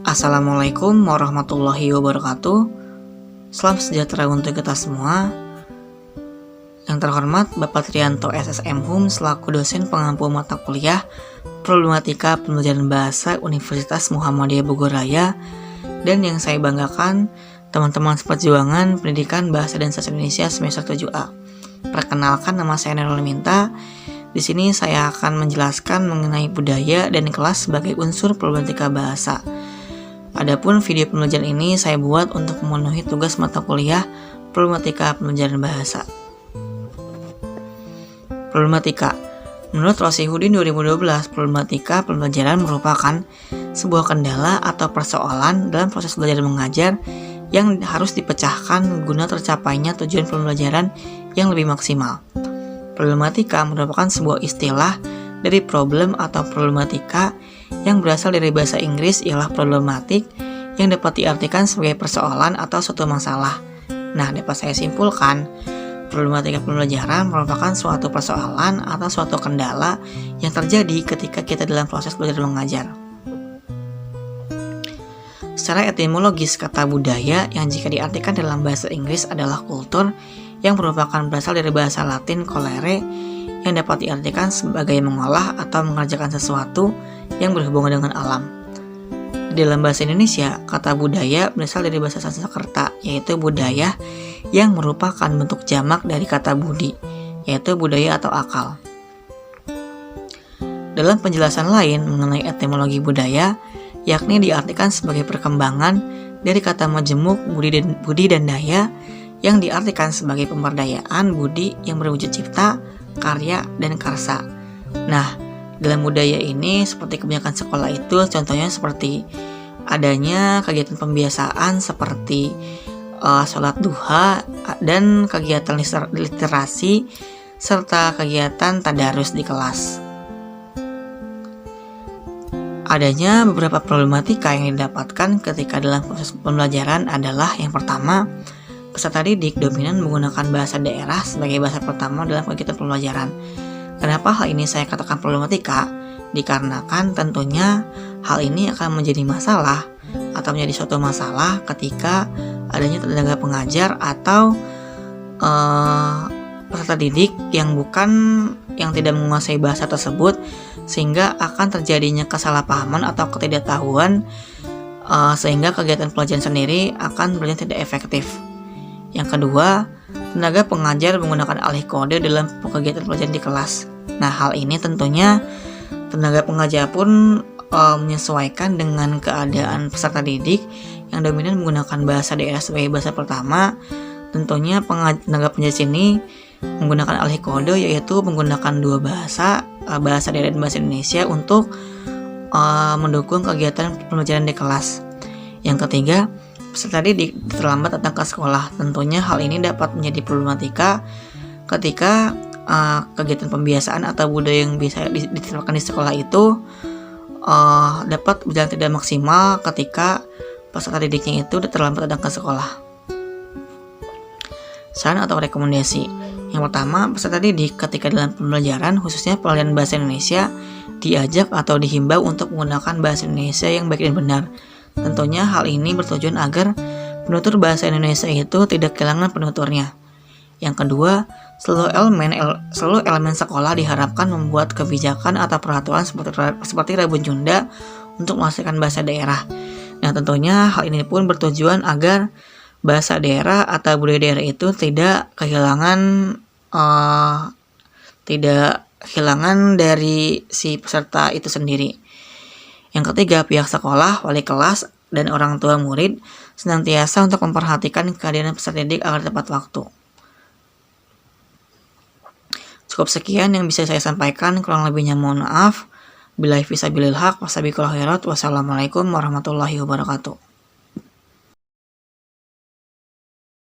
Assalamualaikum warahmatullahi wabarakatuh. Salam sejahtera untuk kita semua. Yang terhormat Bapak Trianto SSM Hum selaku dosen pengampu mata kuliah Problematika Pembelajaran Bahasa Universitas Muhammadiyah Bogor Raya, dan yang saya banggakan teman-teman seperjuangan Pendidikan Bahasa dan Sastra Indonesia semester 7A. Perkenalkan, nama saya Nerul Minta. Di sini saya akan menjelaskan mengenai budaya dan kelas sebagai unsur problematika bahasa. Adapun video pembelajaran ini saya buat untuk memenuhi tugas mata kuliah Problematika Pembelajaran Bahasa. Problematika. Menurut Rosihudin 2012, problematika pembelajaran merupakan sebuah kendala atau persoalan dalam proses belajar mengajar yang harus dipecahkan guna tercapainya tujuan pembelajaran yang lebih maksimal. Problematika merupakan sebuah istilah dari problem atau problematika yang berasal dari bahasa Inggris, ialah problematik, yang dapat diartikan sebagai persoalan atau suatu masalah. Nah, dapat saya simpulkan, problematika pembelajaran merupakan suatu persoalan atau suatu kendala yang terjadi ketika kita dalam proses belajar mengajar. Secara etimologis, kata budaya yang jika diartikan dalam bahasa Inggris adalah kultur, yang merupakan berasal dari bahasa Latin colere, yang dapat diartikan sebagai mengolah atau mengerjakan sesuatu yang berhubungan dengan alam. Di dalam bahasa Indonesia, kata budaya berasal dari bahasa Sanskerta, yaitu budaya, yang merupakan bentuk jamak dari kata budi, yaitu budaya atau akal. Dalam penjelasan lain mengenai etimologi budaya, yakni diartikan sebagai perkembangan dari kata majemuk budi dan daya, yang diartikan sebagai pemberdayaan budi yang berwujud cipta, karya, dan karsa. Nah, dalam budaya ini seperti kebanyakan sekolah itu, contohnya seperti adanya kegiatan pembiasaan seperti sholat duha dan kegiatan literasi serta kegiatan tadarus di kelas. Adanya beberapa problematika yang didapatkan ketika dalam proses pembelajaran adalah yang pertama, peserta didik dominan menggunakan bahasa daerah sebagai bahasa pertama dalam kegiatan pembelajaran. Kenapa hal ini saya katakan problematika? Dikarenakan tentunya hal ini akan menjadi masalah atau menjadi suatu masalah ketika adanya tenaga pengajar atau peserta didik yang tidak menguasai bahasa tersebut, sehingga akan terjadinya kesalahpahaman atau ketidaktahuan, sehingga kegiatan pelajaran sendiri akan berjalan tidak efektif. Yang kedua, tenaga pengajar menggunakan alih kode dalam kegiatan pelajaran di kelas. Nah, hal ini tentunya tenaga pengajar pun menyesuaikan dengan keadaan peserta didik yang dominan menggunakan bahasa daerah sebagai bahasa pertama. Tentunya tenaga pengajar sini menggunakan alih kode, yaitu menggunakan dua bahasa, bahasa daerah dan bahasa Indonesia untuk mendukung kegiatan pembelajaran di kelas. Yang ketiga, peserta didik terlambat datang ke sekolah. Tentunya hal ini dapat menjadi problematika ketika kegiatan pembiasaan atau budaya yang bisa diterapkan di sekolah itu dapat berjalan tidak maksimal ketika peserta didiknya itu terlambat datang ke sekolah. Saran atau rekomendasi. Yang pertama, peserta didik ketika dalam pembelajaran, khususnya pelajaran bahasa Indonesia, diajak atau dihimbau untuk menggunakan bahasa Indonesia yang baik dan benar. Tentunya hal ini bertujuan agar penutur bahasa Indonesia itu tidak kehilangan penuturnya. Yang kedua, seluruh elemen sekolah diharapkan membuat kebijakan atau peraturan seperti Rabun Junda untuk menghasilkan bahasa daerah. Nah, tentunya hal ini pun bertujuan agar bahasa daerah atau budaya daerah itu tidak kehilangan dari si peserta itu sendiri. Yang ketiga, pihak sekolah, wali kelas, dan orang tua murid senantiasa untuk memperhatikan keadaan peserta didik agar tepat waktu. Cukup sekian yang bisa saya sampaikan, kurang lebihnya mohon maaf. Billahi fisabilil haq, wassalamualaikum warahmatullahi wabarakatuh.